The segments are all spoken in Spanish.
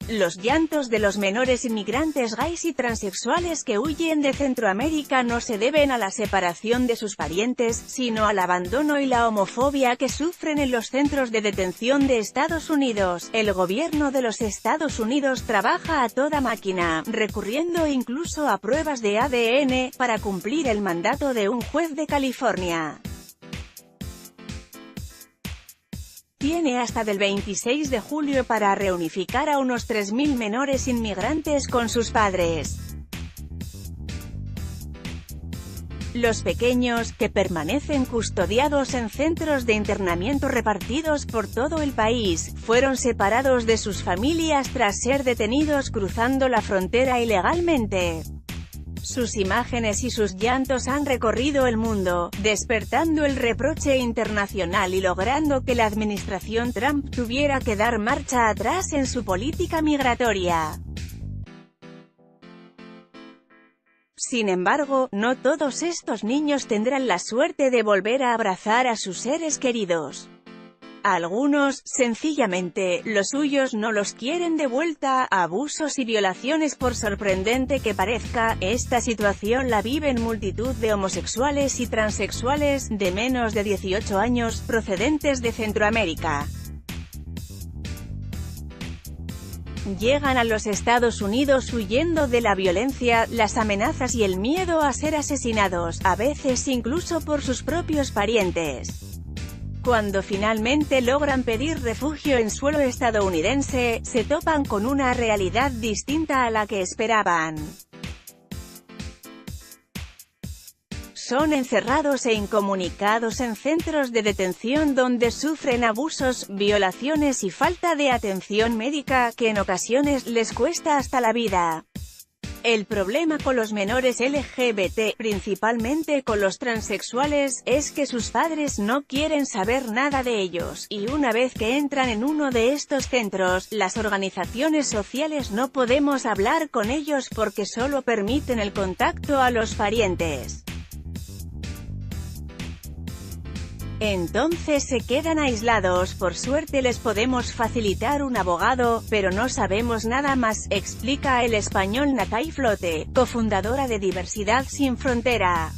Los llantos de los menores inmigrantes gays y transexuales que huyen de Centroamérica no se deben a la separación de sus parientes, sino al abandono y la homofobia que sufren en los centros de detención de Estados Unidos. El gobierno de los Estados Unidos trabaja a toda máquina, recurriendo incluso a pruebas de ADN, para cumplir el mandato de un juez de California. Tiene hasta el 26 de julio para reunificar a unos 3.000 menores inmigrantes con sus padres. Los pequeños, que permanecen custodiados en centros de internamiento repartidos por todo el país, fueron separados de sus familias tras ser detenidos cruzando la frontera ilegalmente. Sus imágenes y sus llantos han recorrido el mundo, despertando el reproche internacional y logrando que la administración Trump tuviera que dar marcha atrás en su política migratoria. Sin embargo, no todos estos niños tendrán la suerte de volver a abrazar a sus seres queridos. Algunos, sencillamente, los suyos no los quieren de vuelta. Abusos y violaciones. Por sorprendente que parezca, esta situación la viven multitud de homosexuales y transexuales, de menos de 18 años, procedentes de Centroamérica. Llegan a los Estados Unidos huyendo de la violencia, las amenazas y el miedo a ser asesinados, a veces incluso por sus propios parientes. Cuando finalmente logran pedir refugio en suelo estadounidense, se topan con una realidad distinta a la que esperaban. Son encerrados e incomunicados en centros de detención donde sufren abusos, violaciones y falta de atención médica, que en ocasiones les cuesta hasta la vida. El problema con los menores LGBT, principalmente con los transexuales, es que sus padres no quieren saber nada de ellos, y una vez que entran en uno de estos centros, las organizaciones sociales no podemos hablar con ellos porque solo permiten el contacto a los parientes. Entonces se quedan aislados. Por suerte les podemos facilitar un abogado, pero no sabemos nada más, explica el español Natay Flote, cofundadora de Diversidad Sin Frontera.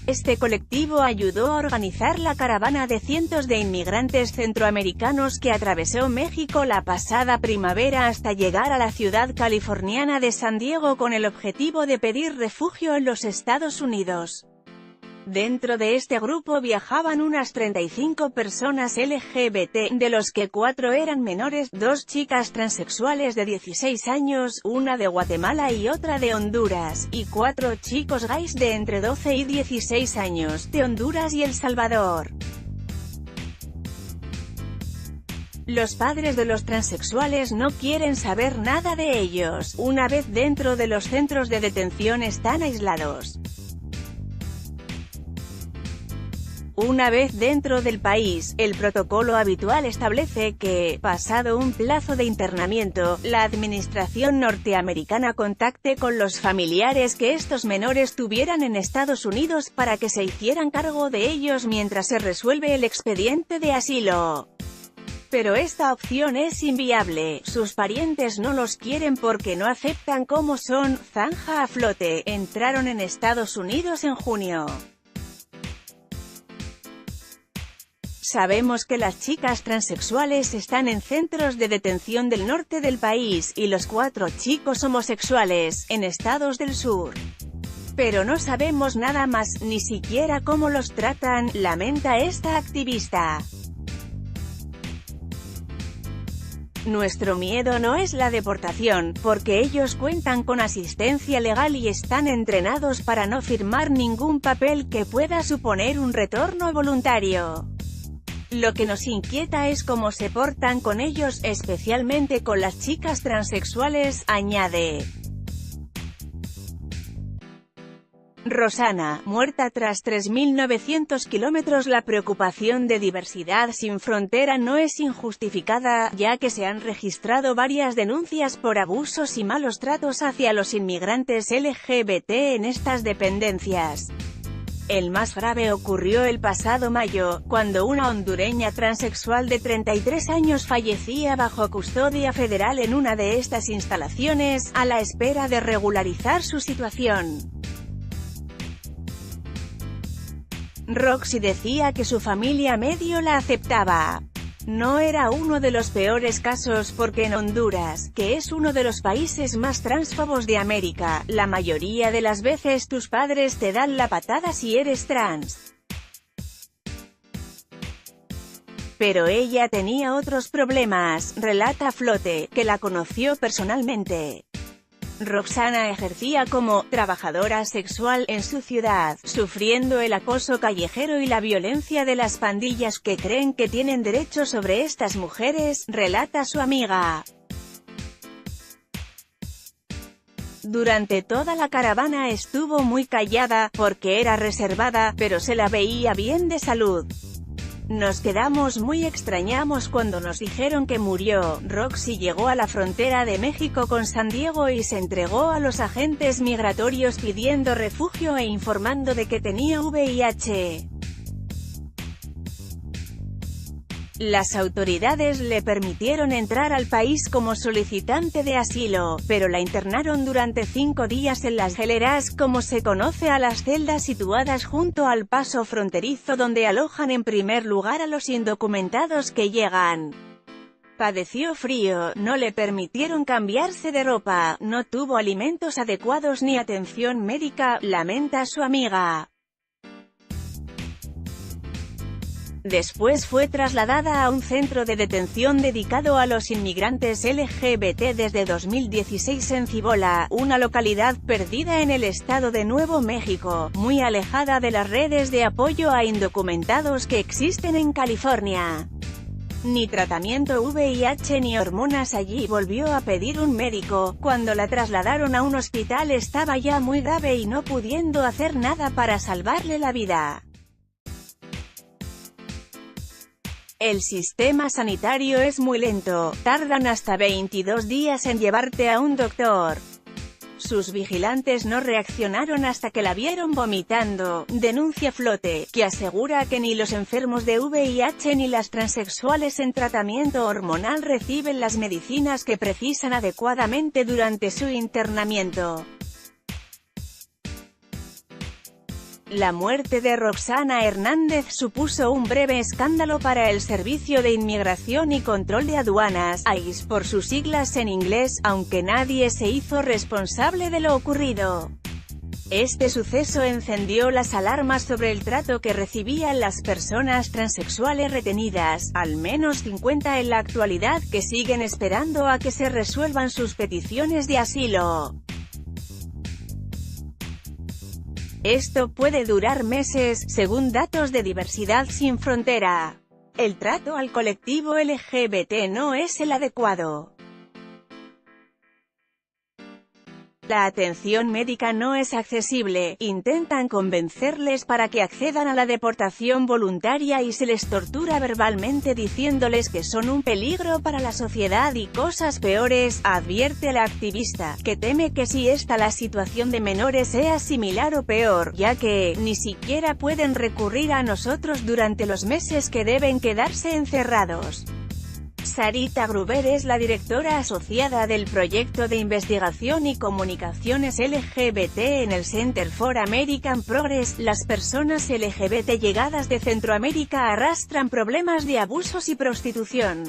Este colectivo ayudó a organizar la caravana de cientos de inmigrantes centroamericanos que atravesó México la pasada primavera hasta llegar a la ciudad californiana de San Diego con el objetivo de pedir refugio en los Estados Unidos. Dentro de este grupo viajaban unas 35 personas LGBT, de los que 4 eran menores, 2 chicas transexuales de 16 años, una de Guatemala y otra de Honduras, y 4 chicos gays de entre 12 y 16 años, de Honduras y El Salvador. Los padres de los transexuales no quieren saber nada de ellos. Una vez dentro de los centros de detención están aislados. Una vez dentro del país, el protocolo habitual establece que, pasado un plazo de internamiento, la administración norteamericana contacte con los familiares que estos menores tuvieran en Estados Unidos para que se hicieran cargo de ellos mientras se resuelve el expediente de asilo. Pero esta opción es inviable, sus parientes no los quieren porque no aceptan cómo son. Zanja a Flote, entraron en Estados Unidos en junio. Sabemos que las chicas transexuales están en centros de detención del norte del país, y los 4 chicos homosexuales, en estados del sur. Pero no sabemos nada más, ni siquiera cómo los tratan, lamenta esta activista. Nuestro miedo no es la deportación, porque ellos cuentan con asistencia legal y están entrenados para no firmar ningún papel que pueda suponer un retorno voluntario. Lo que nos inquieta es cómo se portan con ellos, especialmente con las chicas transexuales, añade. Rosana, muerta tras 3.900 kilómetros. La preocupación de Diversidad Sin Frontera no es injustificada, ya que se han registrado varias denuncias por abusos y malos tratos hacia los inmigrantes LGBT en estas dependencias. El más grave ocurrió el pasado mayo, cuando una hondureña transexual de 33 años fallecía bajo custodia federal en una de estas instalaciones, a la espera de regularizar su situación. Roxy decía que su familia medio la aceptaba. No era uno de los peores casos porque en Honduras, que es uno de los países más transfobos de América, la mayoría de las veces tus padres te dan la patada si eres trans. Pero ella tenía otros problemas, relata Flote, que la conoció personalmente. Roxana ejercía como trabajadora sexual en su ciudad, sufriendo el acoso callejero y la violencia de las pandillas que creen que tienen derecho sobre estas mujeres, relata su amiga. Durante toda la caravana estuvo muy callada, porque era reservada, pero se la veía bien de salud. Nos quedamos muy extrañamos cuando nos dijeron que murió. Roxy llegó a la frontera de México con San Diego y se entregó a los agentes migratorios pidiendo refugio e informando de que tenía VIH. Las autoridades le permitieron entrar al país como solicitante de asilo, pero la internaron durante 5 días en las hieleras, como se conoce a las celdas situadas junto al paso fronterizo donde alojan en primer lugar a los indocumentados que llegan. Padeció frío, no le permitieron cambiarse de ropa, no tuvo alimentos adecuados ni atención médica, lamenta su amiga. Después fue trasladada a un centro de detención dedicado a los inmigrantes LGBT desde 2016 en Cibola, una localidad perdida en el estado de Nuevo México, muy alejada de las redes de apoyo a indocumentados que existen en California. Ni tratamiento VIH ni hormonas allí. Volvió a pedir un médico. Cuando la trasladaron a un hospital estaba ya muy grave y no pudiendo hacer nada para salvarle la vida. El sistema sanitario es muy lento, tardan hasta 22 días en llevarte a un doctor. Sus vigilantes no reaccionaron hasta que la vieron vomitando, denuncia Flote, que asegura que ni los enfermos de VIH ni las transexuales en tratamiento hormonal reciben las medicinas que precisan adecuadamente durante su internamiento. La muerte de Roxana Hernández supuso un breve escándalo para el Servicio de Inmigración y Control de Aduanas, ICE por sus siglas en inglés, aunque nadie se hizo responsable de lo ocurrido. Este suceso encendió las alarmas sobre el trato que recibían las personas transexuales retenidas, al menos 50 en la actualidad, que siguen esperando a que se resuelvan sus peticiones de asilo. Esto puede durar meses, según datos de Diversidad Sin Frontera. El trato al colectivo LGBT no es el adecuado. La atención médica no es accesible, intentan convencerles para que accedan a la deportación voluntaria y se les tortura verbalmente diciéndoles que son un peligro para la sociedad y cosas peores, advierte la activista, que teme que si la situación de menores sea similar o peor, ya que ni siquiera pueden recurrir a nosotros durante los meses que deben quedarse encerrados. Sarita Gruber es la directora asociada del proyecto de investigación y comunicaciones LGBT en el Center for American Progress. Las personas LGBT llegadas de Centroamérica arrastran problemas de abusos y prostitución.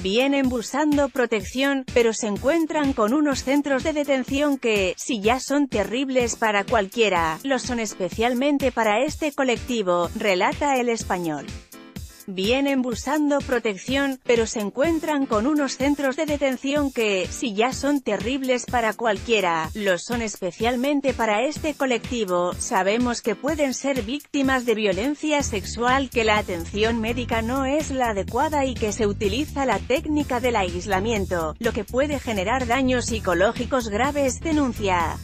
Vienen buscando protección, pero se encuentran con unos centros de detención que, si ya son terribles para cualquiera, lo son especialmente para este colectivo, relata El Español. Vienen buscando protección, pero se encuentran con unos centros de detención que, si ya son terribles para cualquiera, lo son especialmente para este colectivo. Sabemos que pueden ser víctimas de violencia sexual, que la atención médica no es la adecuada y que se utiliza la técnica del aislamiento, lo que puede generar daños psicológicos graves, denuncia.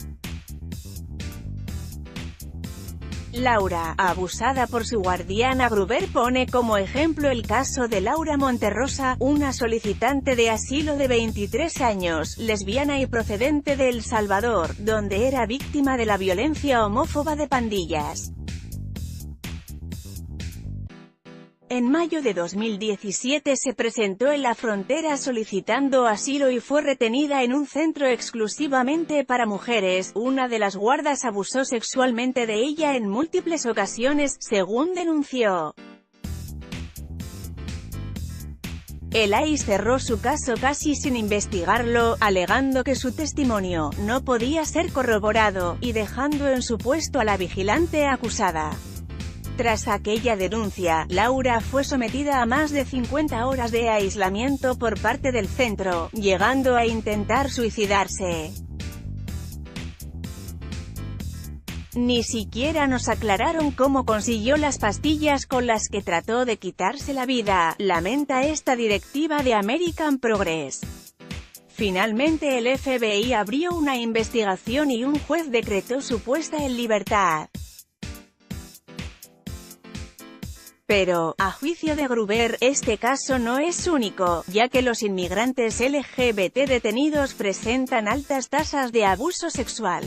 Laura, abusada por su guardiana. Gruber pone como ejemplo el caso de Laura Monterrosa, una solicitante de asilo de 23 años, lesbiana y procedente de El Salvador, donde era víctima de la violencia homófoba de pandillas. En mayo de 2017 se presentó en la frontera solicitando asilo y fue retenida en un centro exclusivamente para mujeres. Una de las guardas abusó sexualmente de ella en múltiples ocasiones, según denunció. El ICE cerró su caso casi sin investigarlo, alegando que su testimonio no podía ser corroborado, y dejando en su puesto a la vigilante acusada. Tras aquella denuncia, Laura fue sometida a más de 50 horas de aislamiento por parte del centro, llegando a intentar suicidarse. Ni siquiera nos aclararon cómo consiguió las pastillas con las que trató de quitarse la vida, lamenta esta directiva de American Progress. Finalmente el FBI abrió una investigación y un juez decretó su puesta en libertad. Pero, a juicio de Gruber, este caso no es único, ya que los inmigrantes LGBT detenidos presentan altas tasas de abuso sexual.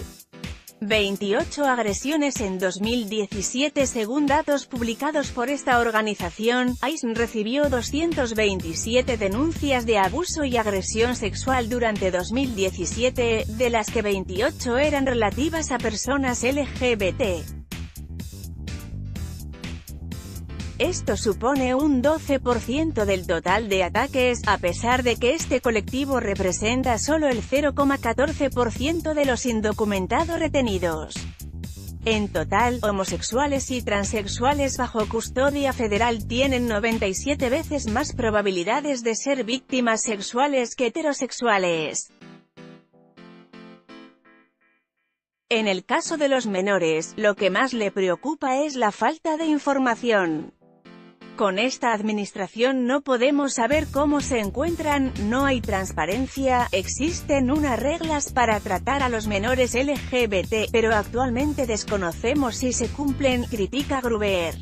28 agresiones en 2017 según datos publicados por esta organización. ICE recibió 227 denuncias de abuso y agresión sexual durante 2017, de las que 28 eran relativas a personas LGBT. Esto supone un 12% del total de ataques, a pesar de que este colectivo representa solo el 0,14% de los indocumentados retenidos. En total, homosexuales y transexuales bajo custodia federal tienen 97 veces más probabilidades de ser víctimas sexuales que heterosexuales. En el caso de los menores, lo que más le preocupa es la falta de información. Con esta administración no podemos saber cómo se encuentran, no hay transparencia, existen unas reglas para tratar a los menores LGBT, pero actualmente desconocemos si se cumplen, critica Gruber.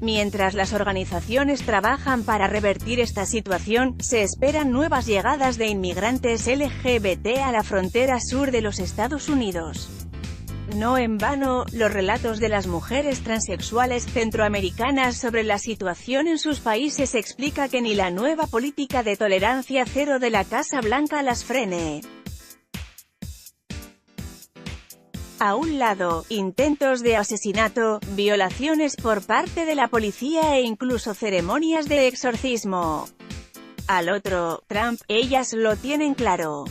Mientras las organizaciones trabajan para revertir esta situación, se esperan nuevas llegadas de inmigrantes LGBT a la frontera sur de los Estados Unidos. No en vano, los relatos de las mujeres transexuales centroamericanas sobre la situación en sus países explica que ni la nueva política de tolerancia cero de la Casa Blanca las frene. A un lado, intentos de asesinato, violaciones por parte de la policía e incluso ceremonias de exorcismo. Al otro, Trump, ellas lo tienen claro.